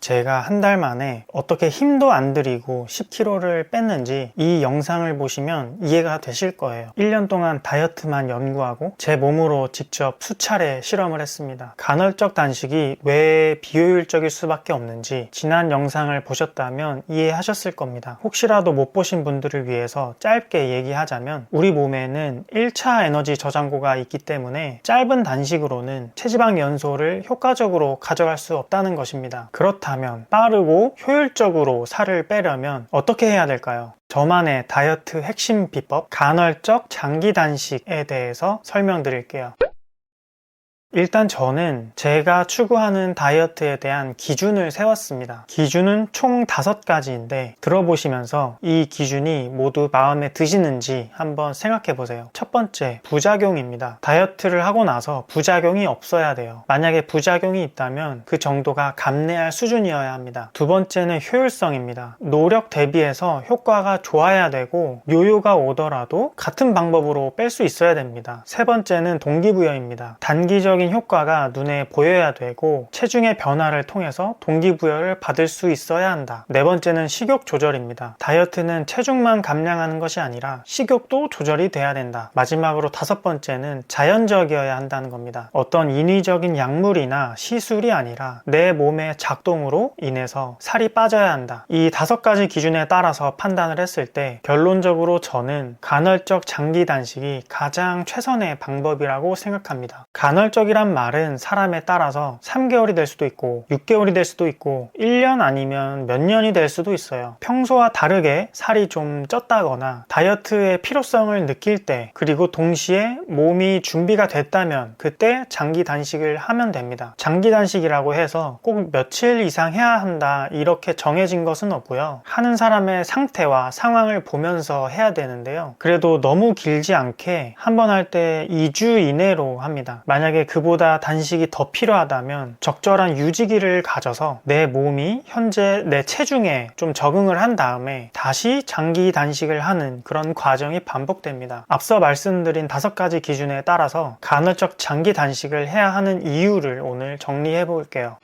제가 한 달 만에 어떻게 힘도 안 들이고 10kg를 뺐는지 이 영상을 보시면 이해가 되실 거예요. 1년 동안 다이어트만 연구하고 제 몸으로 직접 수차례 실험을 했습니다. 간헐적 단식이 왜 비효율적일 수밖에 없는지 지난 영상을 보셨다면 이해하셨을 겁니다. 혹시라도 못 보신 분들을 위해서 짧게 얘기하자면 우리 몸에는 1차 에너지 저장고가 있기 때문에 짧은 단식으로는 체지방 연소를 효과적으로 가져갈 수 없다는 것입니다. 그렇다면 빠르고 효율적으로 살을 빼려면 어떻게 해야 될까요? 저만의 다이어트 핵심 비법, 간헐적 장기 단식에 대해서 설명드릴게요. 일단 저는 제가 추구하는 다이어트에 대한 기준을 세웠습니다. 기준은 총 5가지인데 들어보시면서 이 기준이 모두 마음에 드시는지 한번 생각해 보세요. 첫 번째, 부작용입니다. 다이어트를 하고 나서 부작용이 없어야 돼요. 만약에 부작용이 있다면 그 정도가 감내할 수준이어야 합니다. 두 번째는 효율성입니다. 노력 대비해서 효과가 좋아야 되고 요요가 오더라도 같은 방법으로 뺄 수 있어야 됩니다. 세 번째는 동기부여입니다. 단기적 효과가 눈에 보여야 되고 체중의 변화를 통해서 동기부여를 받을 수 있어야 한다. 네 번째는 식욕 조절입니다. 다이어트는 체중만 감량하는 것이 아니라 식욕도 조절이 돼야 된다. 마지막으로 5번째는 자연적이어야 한다는 겁니다. 어떤 인위적인 약물이나 시술이 아니라 내 몸의 작동으로 인해서 살이 빠져야 한다. 이 5가지 기준에 따라서 판단을 했을 때 결론적으로 저는 간헐적 장기 단식이 가장 최선의 방법이라고 생각합니다. 간헐적이란 말은 사람에 따라서 3개월이 될 수도 있고 6개월이 될 수도 있고 1년 아니면 몇 년이 될 수도 있어요. 평소와 다르게 살이 좀 쪘다거나 다이어트의 필요성을 느낄 때, 그리고 동시에 몸이 준비가 됐다면 그때 장기 단식을 하면 됩니다. 장기 단식이라고 해서 꼭 며칠 이상 해야 한다 이렇게 정해진 것은 없고요. 하는 사람의 상태와 상황을 보면서 해야 되는데요. 그래도 너무 길지 않게 한 번 할 때 2주 이내로 합니다. 만약에 그보다 단식이 더 필요하다면 적절한 유지기를 가져서 내 몸이 현재 내 체중에 좀 적응을 한 다음에 다시 장기 단식을 하는 그런 과정이 반복됩니다. 앞서 말씀드린 5가지 기준에 따라서 간헐적 장기 단식을 해야 하는 이유를 오늘 정리해 볼게요.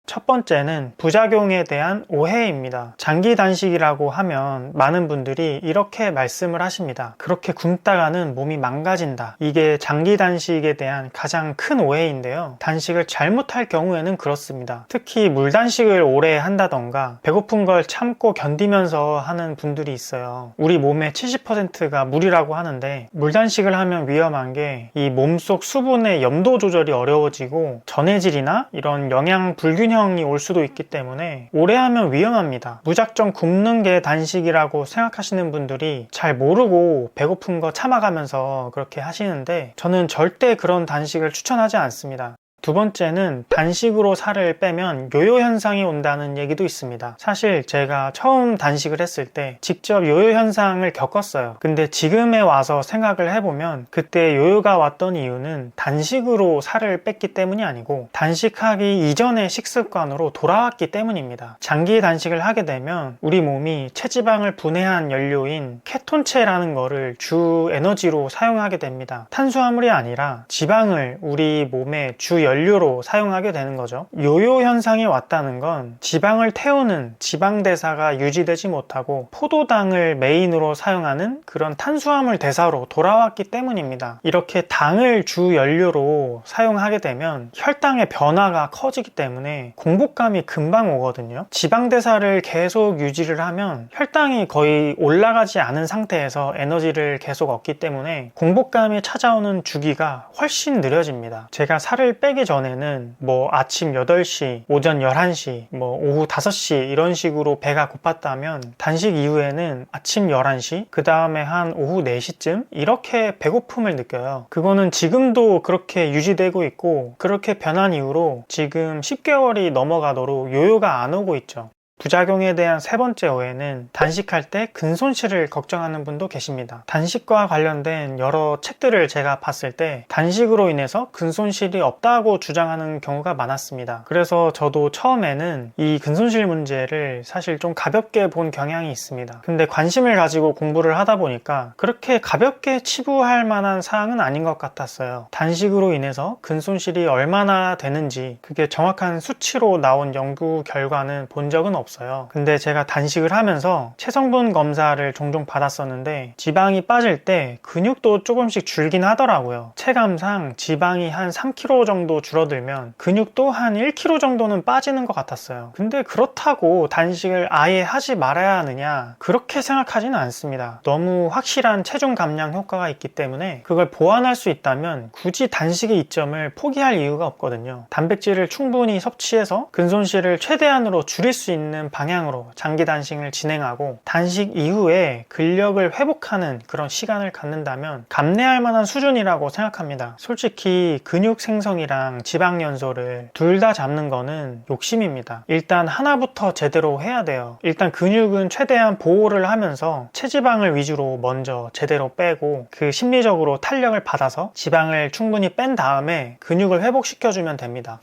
첫 번째는 부작용에 대한 오해입니다. 장기 단식이라고 하면 많은 분들이 이렇게 말씀을 하십니다. 그렇게 굶다가는 몸이 망가진다. 이게 장기 단식에 대한 가장 큰 오해인데요. 단식을 잘못할 경우에는 그렇습니다. 특히 물 단식을 오래 한다던가 배고픈 걸 참고 견디면서 하는 분들이 있어요. 우리 몸의 70%가 물이라고 하는데 물 단식을 하면 위험한 게 이 몸속 수분의 염도 조절이 어려워지고 전해질이나 이런 영양 불균형이 올 수도 있기 때문에 오래 하면 위험합니다. 무작정 굶는 게 단식이라고 생각하시는 분들이 잘 모르고 배고픈 거 참아가면서 그렇게 하시는데 저는 절대 그런 단식을 추천하지 않습니다. 두 번째는 단식으로 살을 빼면 요요 현상이 온다는 얘기도 있습니다. 사실 제가 처음 단식을 했을 때 직접 요요 현상을 겪었어요. 근데 지금에 와서 생각을 해보면 그때 요요가 왔던 이유는 단식으로 살을 뺐기 때문이 아니고 단식하기 이전의 식습관으로 돌아왔기 때문입니다. 장기 단식을 하게 되면 우리 몸이 체지방을 분해한 연료인 케톤체라는 거를 주 에너지로 사용하게 됩니다. 탄수화물이 아니라 지방을 우리 몸의 주 연료로 사용하게 되는 거죠. 요요 현상이 왔다는 건 지방을 태우는 지방 대사가 유지되지 못하고 포도당을 메인으로 사용하는 그런 탄수화물 대사로 돌아왔기 때문입니다. 이렇게 당을 주 연료로 사용하게 되면 혈당의 변화가 커지기 때문에 공복감이 금방 오거든요. 지방 대사를 계속 유지를 하면 혈당이 거의 올라가지 않은 상태에서 에너지를 계속 얻기 때문에 공복감이 찾아오는 주기가 훨씬 느려집니다. 제가 살을 빼기 전에는 아침 8시, 오전 11시, 오후 5시 이런 식으로 배가 고팠다면 단식 이후에는 아침 11시, 그 다음에 한 오후 4시쯤 이렇게 배고픔을 느껴요. 그거는 지금도 그렇게 유지되고 있고 그렇게 변한 이후로 지금 10개월이 넘어가도록 요요가 안 오고 있죠. 부작용에 대한 세 번째 오해는 단식할 때 근손실을 걱정하는 분도 계십니다. 단식과 관련된 여러 책들을 제가 봤을 때 단식으로 인해서 근손실이 없다고 주장하는 경우가 많았습니다. 그래서 저도 처음에는 이 근손실 문제를 사실 좀 가볍게 본 경향이 있습니다. 근데 관심을 가지고 공부를 하다 보니까 그렇게 가볍게 치부할 만한 사항은 아닌 것 같았어요. 단식으로 인해서 근손실이 얼마나 되는지 그게 정확한 수치로 나온 연구 결과는 본 적은 없어요. 근데 제가 단식을 하면서 체성분 검사를 종종 받았었는데 지방이 빠질 때 근육도 조금씩 줄긴 하더라고요. 체감상 지방이 한 3kg 정도 줄어들면 근육도 한 1kg 정도는 빠지는 것 같았어요. 근데 그렇다고 단식을 아예 하지 말아야 하느냐? 그렇게 생각하지는 않습니다. 너무 확실한 체중 감량 효과가 있기 때문에 그걸 보완할 수 있다면 굳이 단식의 이점을 포기할 이유가 없거든요. 단백질을 충분히 섭취해서 근손실을 최대한으로 줄일 수 있는 방향으로 장기 단식을 진행하고 단식 이후에 근력을 회복하는 그런 시간을 갖는다면 감내할 만한 수준이라고 생각합니다. 솔직히 근육 생성이랑 지방 연소를 둘 다 잡는 거는 욕심입니다. 일단 하나부터 제대로 해야 돼요. 일단 근육은 최대한 보호를 하면서 체지방을 위주로 먼저 제대로 빼고 그 심리적으로 탄력을 받아서 지방을 충분히 뺀 다음에 근육을 회복시켜주면 됩니다.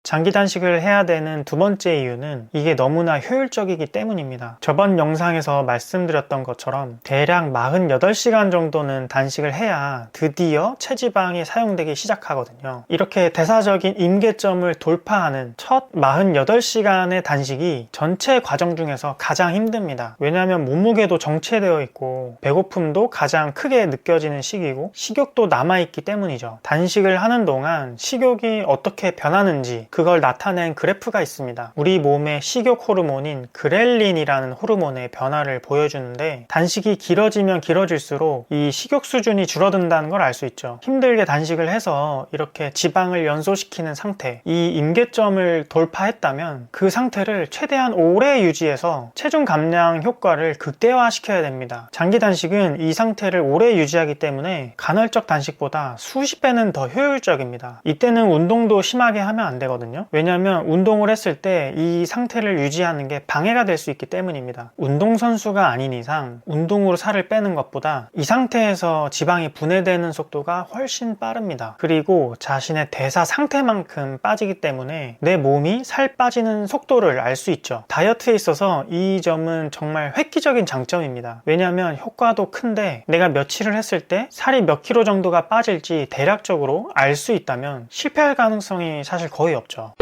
장기 단식을 해야 되는 두 번째 이유는 이게 너무나 효율적이기 때문입니다. 저번 영상에서 말씀드렸던 것처럼 대략 48시간 정도는 단식을 해야 드디어 체지방이 사용되기 시작하거든요. 이렇게 대사적인 임계점을 돌파하는 첫 48시간의 단식이 전체 과정 중에서 가장 힘듭니다. 왜냐하면 몸무게도 정체되어 있고 배고픔도 가장 크게 느껴지는 시기고 식욕도 남아있기 때문이죠. 단식을 하는 동안 식욕이 어떻게 변하는지 그걸 나타낸 그래프가 있습니다. 우리 몸의 식욕 호르몬인 그렐린이라는 호르몬의 변화를 보여주는데 단식이 길어지면 길어질수록 이 식욕 수준이 줄어든다는 걸 알 수 있죠. 힘들게 단식을 해서 이렇게 지방을 연소시키는 상태, 이 임계점을 돌파했다면 그 상태를 최대한 오래 유지해서 체중 감량 효과를 극대화시켜야 됩니다. 장기 단식은 이 상태를 오래 유지하기 때문에 간헐적 단식보다 수십 배는 더 효율적입니다. 이때는 운동도 심하게 하면 안 되거든요. 왜냐하면 운동을 했을 때 이 상태를 유지하는 게 방해가 될 수 있기 때문입니다. 운동선수가 아닌 이상 운동으로 살을 빼는 것보다 이 상태에서 지방이 분해되는 속도가 훨씬 빠릅니다. 그리고 자신의 대사 상태만큼 빠지기 때문에 내 몸이 살 빠지는 속도를 알 수 있죠. 다이어트에 있어서 이 점은 정말 획기적인 장점입니다. 왜냐하면 효과도 큰데 내가 며칠을 했을 때 살이 몇 킬로 정도가 빠질지 대략적으로 알 수 있다면 실패할 가능성이 사실 거의 없죠.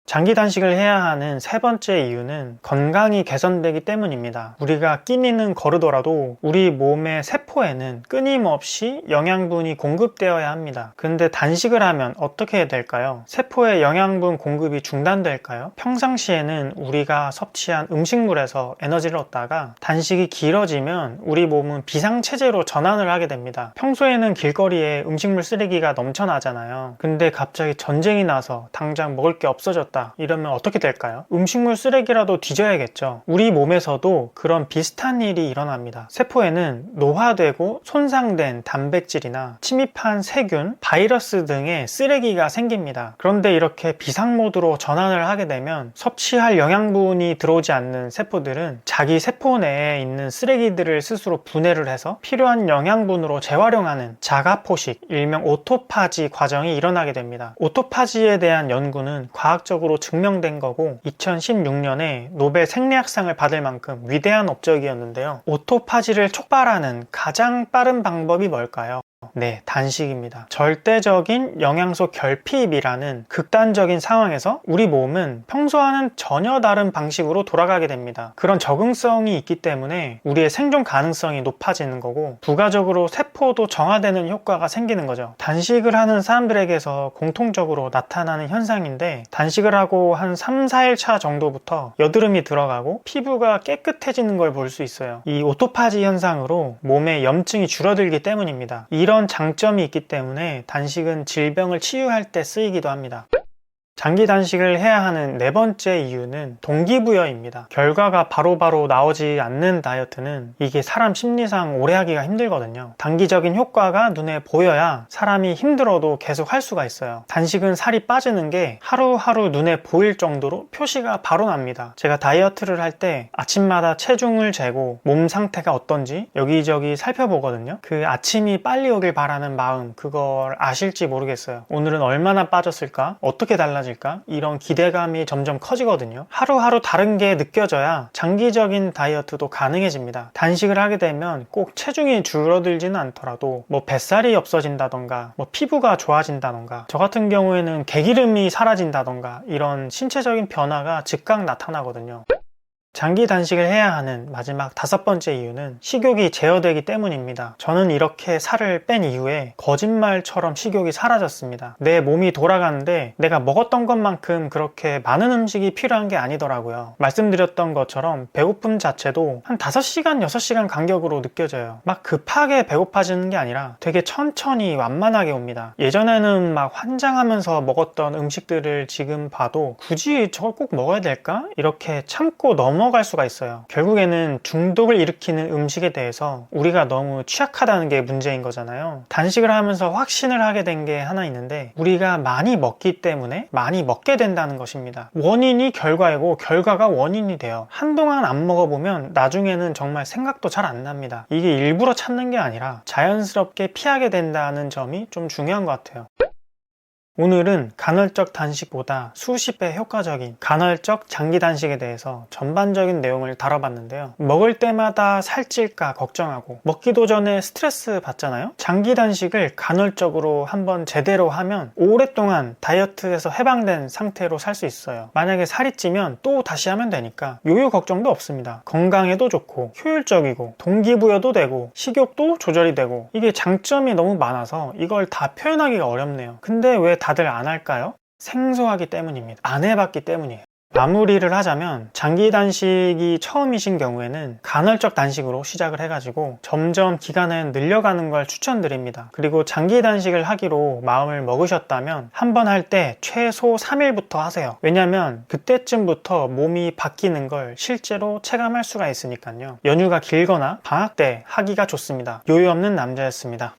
장기 단식을 해야 하는 세 번째 이유는 건강이 개선되기 때문입니다. 우리가 끼니는 거르더라도 우리 몸의 세포에는 끊임없이 영양분이 공급되어야 합니다. 근데 단식을 하면 어떻게 될까요? 세포의 영양분 공급이 중단될까요? 평상시에는 우리가 섭취한 음식물에서 에너지를 얻다가 단식이 길어지면 우리 몸은 비상체제로 전환을 하게 됩니다. 평소에는 길거리에 음식물 쓰레기가 넘쳐나잖아요. 근데 갑자기 전쟁이 나서 당장 먹을 게 없어졌다. 이러면 어떻게 될까요? 음식물 쓰레기라도 뒤져야겠죠. 우리 몸에서도 그런 비슷한 일이 일어납니다. 세포에는 노화되고 손상된 단백질이나 침입한 세균, 바이러스 등의 쓰레기가 생깁니다. 그런데 이렇게 비상 모드로 전환을 하게 되면 섭취할 영양분이 들어오지 않는 세포들은 자기 세포 내에 있는 쓰레기들을 스스로 분해를 해서 필요한 영양분으로 재활용하는 자가포식, 일명 오토파지 과정이 일어나게 됩니다. 오토파지에 대한 연구는 과학적으로 증명된 거고 2016년에 노벨 생리학상을 받을 만큼 위대한 업적이었는데요. 오토파지를 촉발하는 가장 빠른 방법이 뭘까요? 네, 단식입니다. 절대적인 영양소 결핍이라는 극단적인 상황에서 우리 몸은 평소와는 전혀 다른 방식으로 돌아가게 됩니다. 그런 적응성이 있기 때문에 우리의 생존 가능성이 높아지는 거고 부가적으로 세포도 정화되는 효과가 생기는 거죠. 단식을 하는 사람들에게서 공통적으로 나타나는 현상인데 단식을 하고 한 3, 4일 차 정도부터 여드름이 들어가고 피부가 깨끗해지는 걸 볼 수 있어요. 이 오토파지 현상으로 몸에 염증이 줄어들기 때문입니다. 이런 장점이 있기 때문에 단식은 질병을 치유할 때 쓰이기도 합니다. 장기 단식을 해야 하는 네 번째 이유는 동기부여입니다. 결과가 바로바로 나오지 않는 다이어트는 이게 사람 심리상 오래 하기가 힘들거든요. 단기적인 효과가 눈에 보여야 사람이 힘들어도 계속 할 수가 있어요. 단식은 살이 빠지는 게 하루하루 눈에 보일 정도로 표시가 바로 납니다. 제가 다이어트를 할 때 아침마다 체중을 재고 몸 상태가 어떤지 여기저기 살펴보거든요. 그 아침이 빨리 오길 바라는 마음, 그걸 아실지 모르겠어요. 오늘은 얼마나 빠졌을까? 어떻게 달라질까? 이런 기대감이 점점 커지거든요. 하루하루 다른 게 느껴져야 장기적인 다이어트도 가능해집니다. 단식을 하게 되면 꼭 체중이 줄어들지는 않더라도 뭐 뱃살이 없어진다던가 뭐 피부가 좋아진다던가 저 같은 경우에는 개기름이 사라진다던가 이런 신체적인 변화가 즉각 나타나거든요. 장기 단식을 해야 하는 마지막 다섯 번째 이유는 식욕이 제어되기 때문입니다. 저는 이렇게 살을 뺀 이후에 거짓말처럼 식욕이 사라졌습니다. 내 몸이 돌아가는데 내가 먹었던 것만큼 그렇게 많은 음식이 필요한 게 아니더라고요. 말씀드렸던 것처럼 배고픔 자체도 한 5시간, 6시간 간격으로 느껴져요. 막 급하게 배고파지는 게 아니라 되게 천천히 완만하게 옵니다. 예전에는 막 환장하면서 먹었던 음식들을 지금 봐도 굳이 저걸 꼭 먹어야 될까? 이렇게 참고 넘어갈 수가 있어요. 결국에는 중독을 일으키는 음식에 대해서 우리가 너무 취약하다는 게 문제인 거잖아요. 단식을 하면서 확신을 하게 된 게 하나 있는데 우리가 많이 먹기 때문에 많이 먹게 된다는 것입니다. 원인이 결과이고 결과가 원인이 돼요. 한동안 안 먹어보면 나중에는 정말 생각도 잘 안 납니다. 이게 일부러 참는 게 아니라 자연스럽게 피하게 된다는 점이 좀 중요한 것 같아요. 오늘은 간헐적 단식보다 수십 배 효과적인 간헐적 장기 단식에 대해서 전반적인 내용을 다뤄봤는데요. 먹을 때마다 살찔까 걱정하고 먹기도 전에 스트레스 받잖아요. 장기 단식을 간헐적으로 한번 제대로 하면 오랫동안 다이어트에서 해방된 상태로 살 수 있어요. 만약에 살이 찌면 또 다시 하면 되니까 요요 걱정도 없습니다. 건강에도 좋고 효율적이고 동기부여도 되고 식욕도 조절이 되고 이게 장점이 너무 많아서 이걸 다 표현하기가 어렵네요. 근데 왜 다들 안 할까요? 생소하기 때문입니다. 안 해봤기 때문이에요. 마무리를 하자면 장기 단식이 처음이신 경우에는 간헐적 단식으로 시작을 해가지고 점점 기간은 늘려가는 걸 추천드립니다. 그리고 장기 단식을 하기로 마음을 먹으셨다면 한번 할 때 최소 3일부터 하세요. 왜냐면 그때쯤부터 몸이 바뀌는 걸 실제로 체감할 수가 있으니까요. 연휴가 길거나 방학 때 하기가 좋습니다. 요요 없는 남자였습니다.